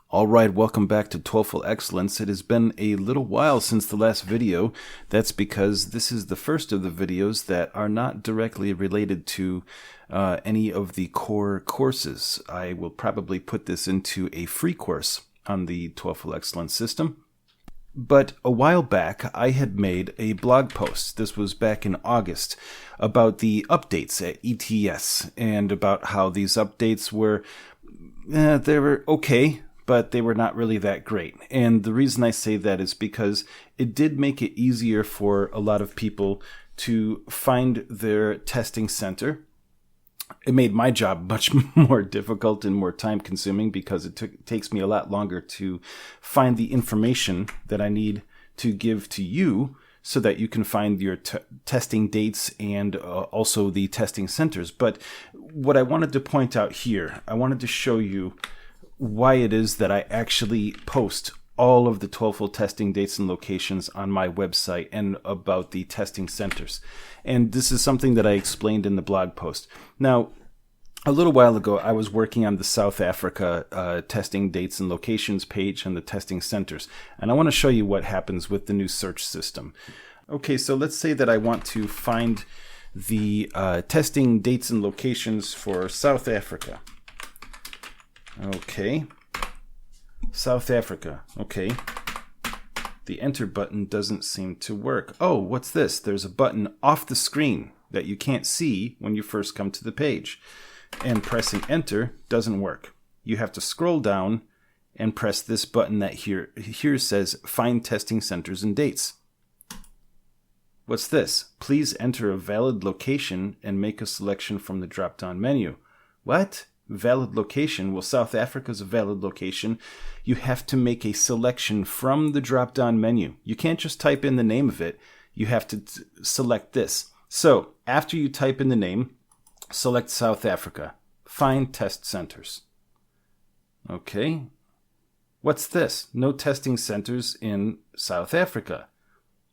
All right, welcome back to TOEFL Excellence. It has been a little while since the last video. That's because this is the first of the videos that are not directly related to any of the core courses. I will probably put this into a free course on the TOEFL Excellence system. But a while back, I had made a blog post, this was back in August, about the updates at ETS and about how these updates were, they were okay, but they were not really that great. And the reason I say that is because it did make it easier for a lot of people to find their testing center. It made my job much more difficult and more time consuming because it takes me a lot longer to find the information that I need to give to you so that you can find your testing dates and also the testing centers. But what I wanted to point out here, I wanted to show you why it is that I actually post all of the TOEFL testing dates and locations on my website and about the testing centers. And this is something that I explained in the blog post. Now, a little while ago, I was working on the South Africa testing dates and locations page and the testing centers. And I want to show you what happens with the new search system. Okay, so let's say that I want to find the testing dates and locations for South Africa. Okay, South Africa, okay. The enter button doesn't seem to work. Oh, what's this? There's a button off the screen that you can't see when you first come to the page. And pressing enter doesn't work. You have to scroll down and press this button that here says find testing centers and dates. What's this? Please enter a valid location and make a selection from the drop-down menu. What? Valid location? Well, South Africa's a valid location. You have to make a selection from the drop-down menu. You can't just type in the name of it. You have to select this. So after you type in the name, select South Africa. Find test centers. Okay. What's this? No testing centers in South Africa.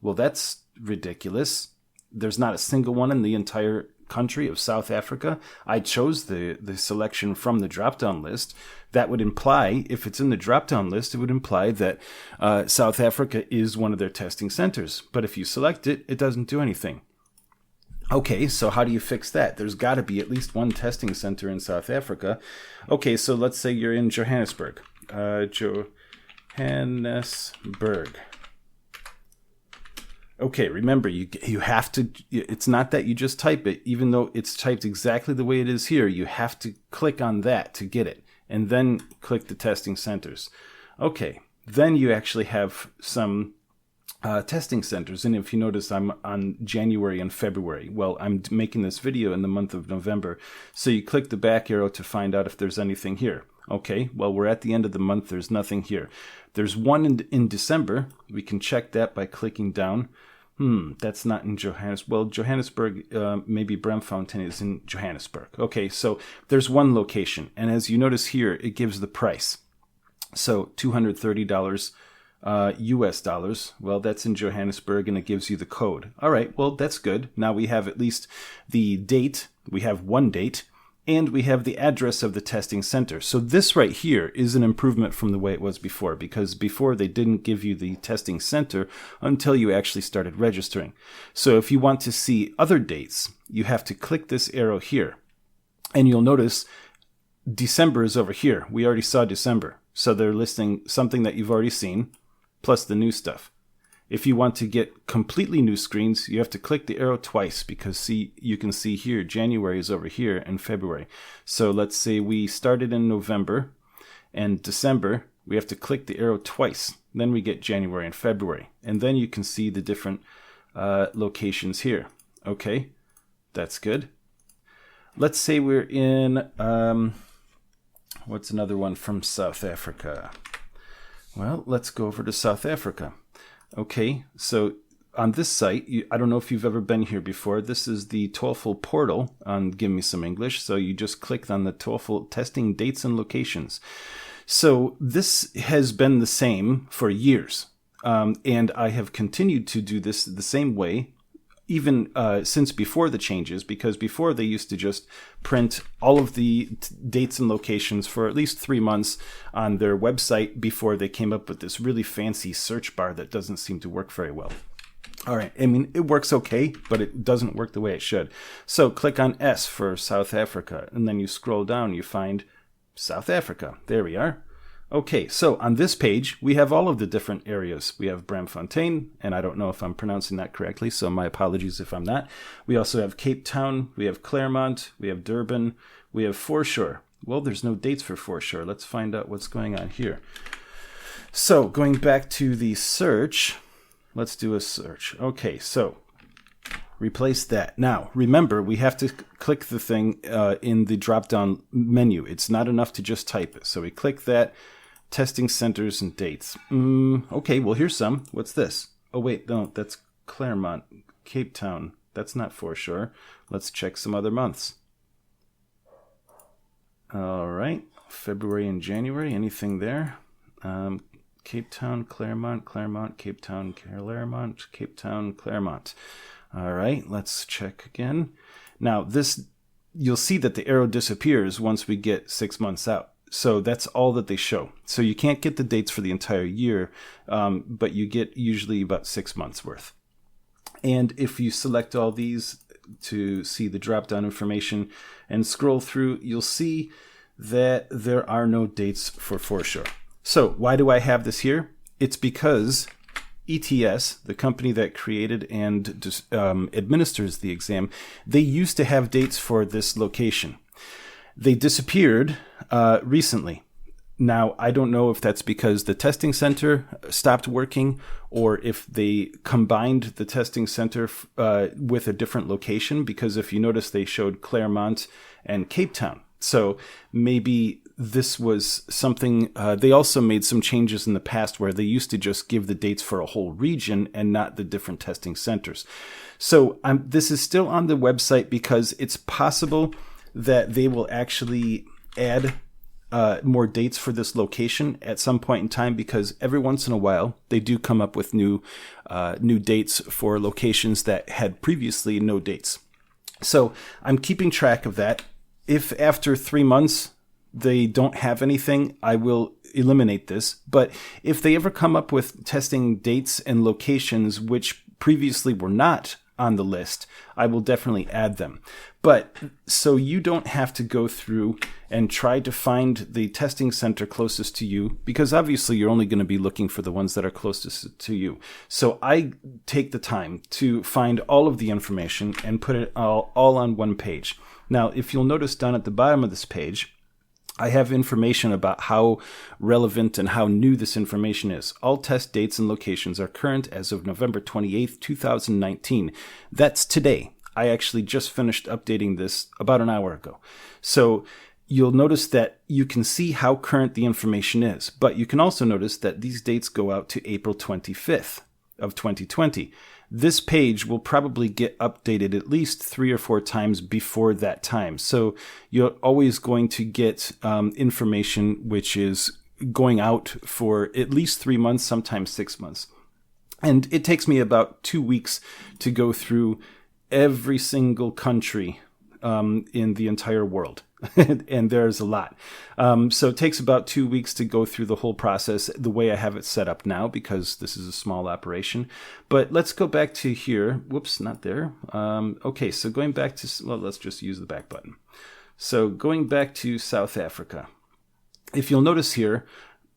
Well, that's ridiculous. There's not a single one in the entire country of South Africa. I chose the selection from the drop-down list. That would imply, if it's in the drop-down list, it would imply that South Africa is one of their testing centers. But if you select it, it doesn't do anything. Okay, so how do you fix that? There's got to be at least one testing center in South Africa. Okay, so let's say you're in Johannesburg. Johannesburg. Okay, remember, you have to, it's not that you just type it, even though it's typed exactly the way it is here, you have to click on that to get it, and then click the testing centers. Okay, then you actually have some testing centers, and if you notice, I'm on January and February. Well, I'm making this video in the month of November, so you click the back arrow to find out if there's anything here. Okay, well, we're at the end of the month, there's nothing here. There's one in December. We can check that by clicking down. That's not in Johannesburg. Well, Johannesburg, maybe Braamfontein is in Johannesburg. Okay, so there's one location. And as you notice here, it gives the price. So $230 US dollars. Well, that's in Johannesburg, and it gives you the code. All right, well, that's good. Now we have at least the date. We have one date. And we have the address of the testing center. So this right here is an improvement from the way it was before, because before they didn't give you the testing center until you actually started registering. So if you want to see other dates, you have to click this arrow here. And you'll notice December is over here. We already saw December. So they're listing something that you've already seen, plus the new stuff. If you want to get completely new screens, you have to click the arrow twice because you can see here, January is over here and February. So let's say we started in November and December, we have to click the arrow twice. Then we get January and February. And then you can see the different locations here. Okay, that's good. Let's say we're in, what's another one from South Africa? Well, let's go over to South Africa. Okay, so on this site, I don't know if you've ever been here before. This is the TOEFL portal on GiveMeSomeEnglish. So you just clicked on the TOEFL testing dates and locations. So this has been the same for years. And I have continued to do this the same way even since before the changes, because before they used to just print all of the dates and locations for at least 3 months on their website before they came up with this really fancy search bar that doesn't seem to work very well. All right, I mean, it works okay, but it doesn't work the way it should. So click on S for South Africa, and then you scroll down, you find South Africa. There we are. Okay, so on this page, we have all of the different areas. We have Braamfontein, and I don't know if I'm pronouncing that correctly, so my apologies if I'm not. We also have Cape Town, we have Claremont, we have Durban, we have Foreshore. Well, there's no dates for Foreshore. Let's find out what's going on here. So going back to the search, let's do a search. Okay, so replace that. Now, remember, we have to click the thing in the drop-down menu. It's not enough to just type it. So we click that. Testing centers and dates. Okay, well, here's some. What's this? Oh, wait, no, that's Claremont, Cape Town. That's not Foreshore. Let's check some other months. All right, February and January, anything there? Cape Town, Claremont, Claremont, Cape Town, Claremont, Cape Town, Claremont. All right, let's check again. Now, this, you'll see that the arrow disappears once we get 6 months out. So that's all that they show. So you can't get the dates for the entire year, but you get usually about 6 months worth. And if you select all these to see the drop-down information and scroll through, you'll see that there are no dates for Foreshore. So why do I have this here? It's because ETS, the company that created and administers the exam, they used to have dates for this location. They disappeared recently. Now, I don't know if that's because the testing center stopped working or if they combined the testing center with a different location, because if you notice, they showed Claremont and Cape Town. So maybe this was something, they also made some changes in the past where they used to just give the dates for a whole region and not the different testing centers. So this is still on the website because it's possible that they will actually add more dates for this location at some point in time, because every once in a while they do come up with new dates for locations that had previously no dates. So I'm keeping track of that. If after 3 months they don't have anything, I will eliminate this. But if they ever come up with testing dates and locations which previously were not on the list, I will definitely add them. But so you don't have to go through and try to find the testing center closest to you, because obviously you're only going to be looking for the ones that are closest to you. So I take the time to find all of the information and put it all on one page. Now, if you'll notice down at the bottom of this page, I have information about how relevant and how new this information is. All test dates and locations are current as of November 28th, 2019. That's today. I actually just finished updating this about an hour ago. So you'll notice that you can see how current the information is, but you can also notice that these dates go out to April 25th of 2020. This page will probably get updated at least 3 or 4 times before that time. So you're always going to get information which is going out for at least 3 months, sometimes 6 months. And it takes me about 2 weeks to go through every single country in the entire world. And there's a lot. So it takes about 2 weeks to go through the whole process the way I have it set up now, because this is a small operation. But let's go back to here. Whoops, not there. Okay, so going back to, well, let's just use the back button. So going back to South Africa. If you'll notice here,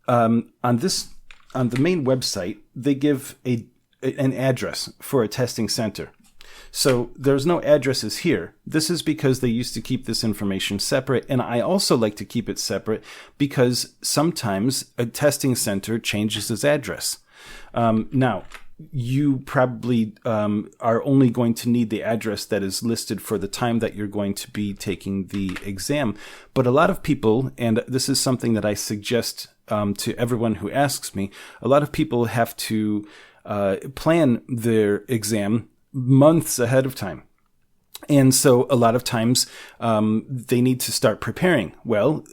on the main website, they give an address for a testing center. So there's no addresses here. This is because they used to keep this information separate, and I also like to keep it separate because sometimes a testing center changes its address. Now, you probably are only going to need the address that is listed for the time that you're going to be taking the exam. But a lot of people, and this is something that I suggest to everyone who asks me, a lot of people have to plan their exam months ahead of time. And so a lot of times they need to start preparing. Well,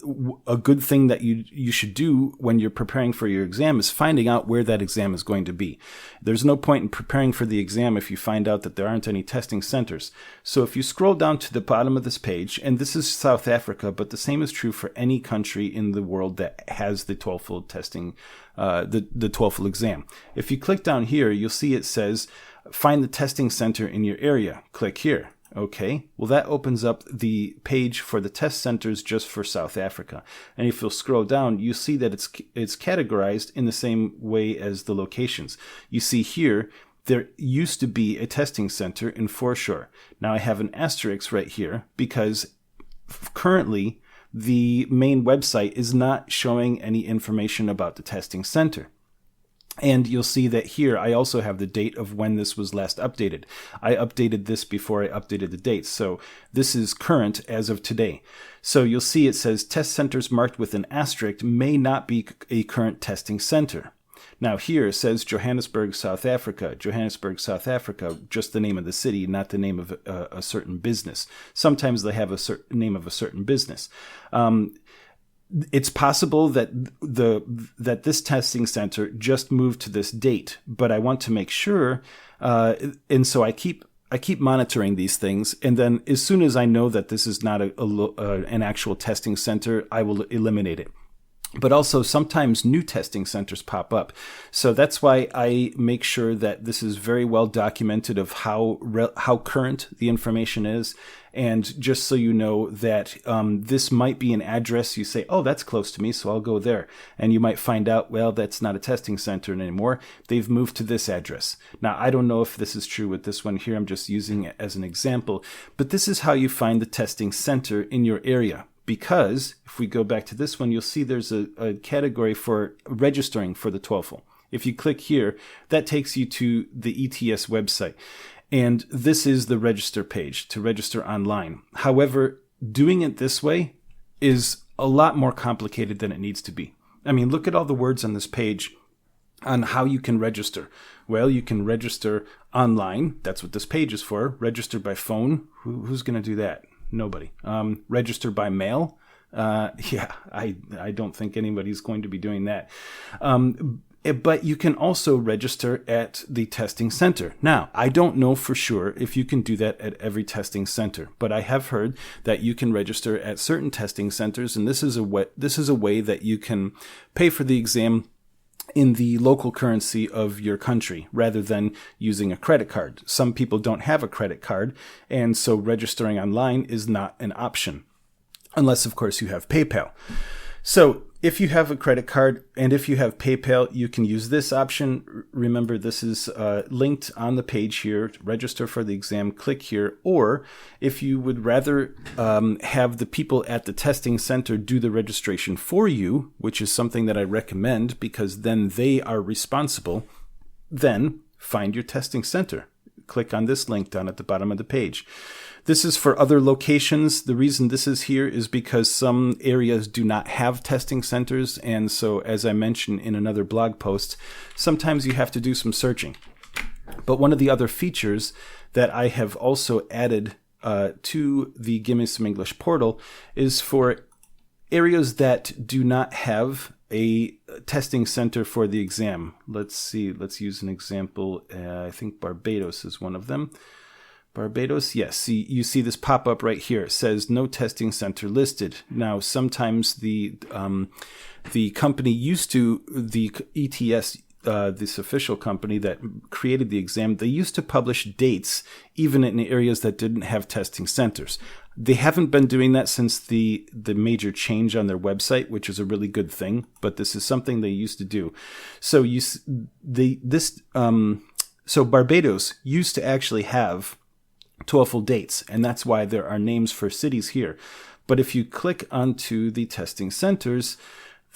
a good thing that you should do when you're preparing for your exam is finding out where that exam is going to be. There's no point in preparing for the exam if you find out that there aren't any testing centers. So if you scroll down to the bottom of this page, and this is South Africa, but the same is true for any country in the world that has the TOEFL testing, the TOEFL exam. If you click down here, you'll see it says, find the testing center in your area. Click here. Okay, well that opens up the page for the test centers just for South Africa. And if you'll scroll down, you see that it's categorized in the same way as the locations. You see here, there used to be a testing center in Foreshore. Now I have an asterisk right here because currently the main website is not showing any information about the testing center. And you'll see that here I also have the date of when this was last updated. I updated this before I updated the dates. So this is current as of today. So you'll see it says test centers marked with an asterisk may not be a current testing center. Now here it says Johannesburg, South Africa. Johannesburg, South Africa, just the name of the city, not the name of a certain business. Sometimes they have a certain name of a certain business. It's possible that that this testing center just moved to this date, but I want to make sure, and so I keep monitoring these things, and then as soon as I know that this is not an actual testing center, I will eliminate it. But also sometimes new testing centers pop up. So that's why I make sure that this is very well documented of how current the information is. And just so you know that this might be an address you say, oh, that's close to me, so I'll go there. And you might find out, well, that's not a testing center anymore. They've moved to this address. Now, I don't know if this is true with this one here. I'm just using it as an example. But this is how you find the testing center in your area. Because if we go back to this one, you'll see there's a category for registering for the TOEFL. If you click here, that takes you to the ETS website. And this is the register page to register online. However, doing it this way is a lot more complicated than it needs to be. I mean, look at all the words on this page on how you can register. Well, you can register online. That's what this page is for. Register by phone. Who's going to do that? Nobody. Register by mail. Yeah, I don't think anybody's going to be doing that. But you can also register at the testing center. Now, I don't know for sure if you can do that at every testing center, but I have heard that you can register at certain testing centers, and this is a way that you can pay for the exam in the local currency of your country rather than using a credit card. Some people don't have a credit card, and so registering online is not an option, unless, of course, you have PayPal. So if you have a credit card and if you have PayPal, you can use this option. Remember, this is linked on the page here. Register for the exam, click here. Or if you would rather have the people at the testing center do the registration for you, which is something that I recommend because then they are responsible, then find your testing center. Click on this link down at the bottom of the page. This is for other locations. The reason this is here is because some areas do not have testing centers. And so, as I mentioned in another blog post, sometimes you have to do some searching. But one of the other features that I have also added to the GiveMeSomeEnglish portal is for areas that do not have a testing center for the exam. Let's see. Let's use an example. I think Barbados is one of them. Barbados, yes. See, you see this pop up right here. It says no testing center listed. Now, sometimes the company used to, the ETS, this official company that created the exam, they used to publish dates even in areas that didn't have testing centers. They haven't been doing that since the major change on their website, which is a really good thing. But this is something they used to do. So so Barbados used to actually have TOEFL dates, and that's why there are names for cities here. But if you click onto the testing centers,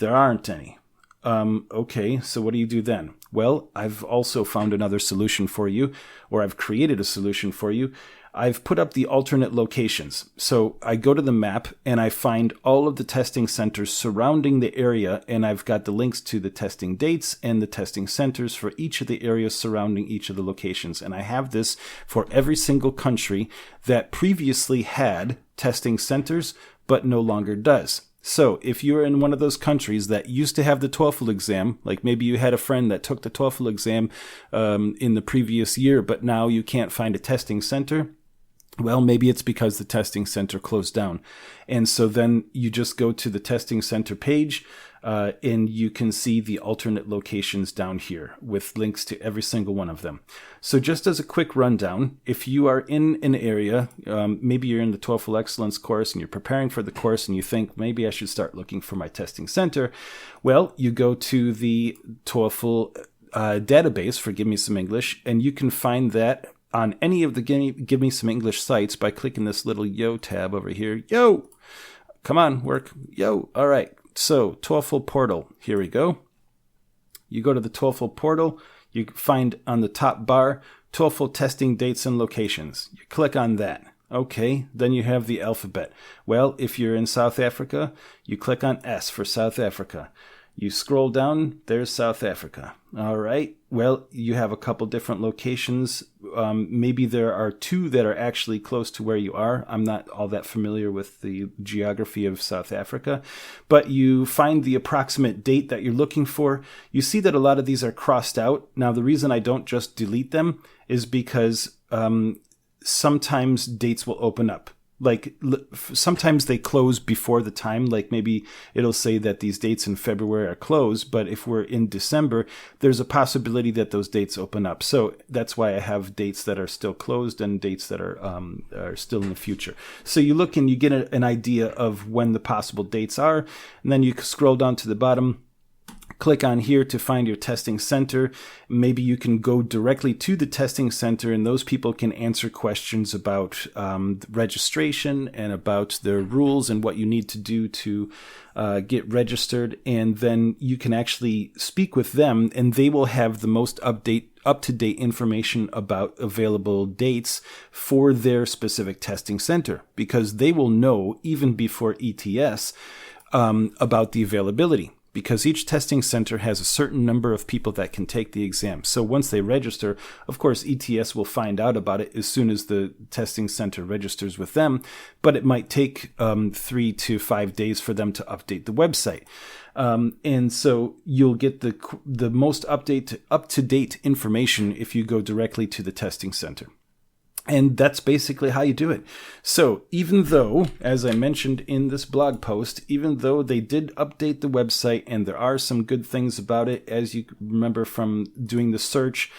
there aren't any. Okay, so what do you do then? Well, I've also found another solution for you, or I've created a solution for you. I've put up the alternate locations. So I go to the map and I find all of the testing centers surrounding the area, and I've got the links to the testing dates and the testing centers for each of the areas surrounding each of the locations. And I have this for every single country that previously had testing centers but no longer does. So if you're in one of those countries that used to have the TOEFL exam, like maybe you had a friend that took the TOEFL exam in the previous year, but now you can't find a testing center, well, maybe it's because the testing center closed down. And so then you just go to the testing center page and you can see the alternate locations down here with links to every single one of them. So just as a quick rundown, if you are in an area, maybe you're in the TOEFL Excellence course and you're preparing for the course and you think maybe I should start looking for my testing center, well, you go to the TOEFL database for GiveMeSomeEnglish, and you can find that on any of the Give Me Some English sites by clicking this little Yo tab over here. Yo! Come on, work. Yo! All right. So, TOEFL portal. Here we go. You go to the TOEFL portal. You find on the top bar, TOEFL testing dates and locations. You click on that. Okay, then you have the alphabet. Well, if you're in South Africa, you click on S for South Africa. You scroll down, there's South Africa. All right. Well, you have a couple different locations. Maybe there are two that are actually close to where you are. I'm not all that familiar with the geography of South Africa, but you find the approximate date that you're looking for. You see that a lot of these are crossed out. Now, the reason I don't just delete them is because sometimes dates will open up. Like sometimes they close before the time, like maybe it'll say that these dates in February are closed, but if we're in December, there's a possibility that those dates open up. So that's why I have dates that are still closed and dates that are still in the future. So you look and you get an idea of when the possible dates are, and then you scroll down to the bottom. Click on here to find your testing center. Maybe you can go directly to the testing center and those people can answer questions about registration and about their rules and what you need to do to get registered. And then you can actually speak with them and they will have the most up-to-date information about available dates for their specific testing center, because they will know even before ETS about the availability. Because each testing center has a certain number of people that can take the exam. So once they register, of course, ETS will find out about it as soon as the testing center registers with them, but it might take 3 to 5 days for them to update the website. And so you'll get the most up-to-date information if you go directly to the testing center. And that's basically how you do it. So even though, as I mentioned in this blog post, even though they did update the website and there are some good things about it, as you remember from doing the search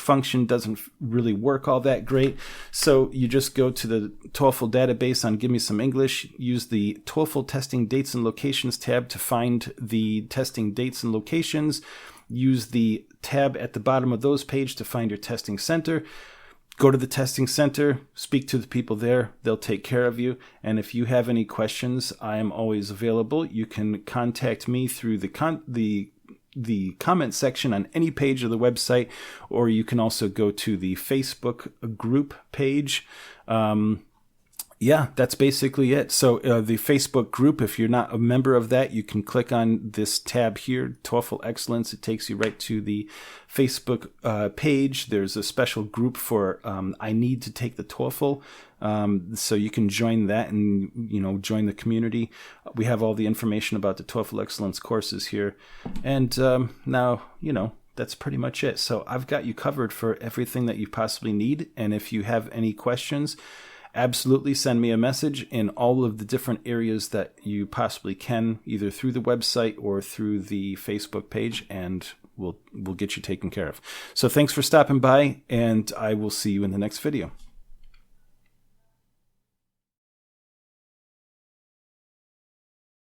function doesn't really work all that great. So you just go to the TOEFL database on Give Me Some English, use the TOEFL testing dates and locations tab to find the testing dates and locations, use the tab at the bottom of those page to find your testing center. Go to the testing center, speak to the people there. They'll take care of you. And if you have any questions, I am always available. You can contact me through the comment section on any page of the website, or you can also go to the Facebook group page. Yeah, that's basically it. So the Facebook group, if you're not a member of that, you can click on this tab here, TOEFL Excellence. It takes you right to the Facebook page. There's a special group for I need to take the TOEFL. So you can join that and, join the community. We have all the information about the TOEFL Excellence courses here. And now, that's pretty much it. So I've got you covered for everything that you possibly need. And if you have any questions, absolutely send me a message in all of the different areas that you possibly can, either through the website or through the Facebook page, and we'll get you taken care of. So thanks for stopping by, and I will see you in the next video.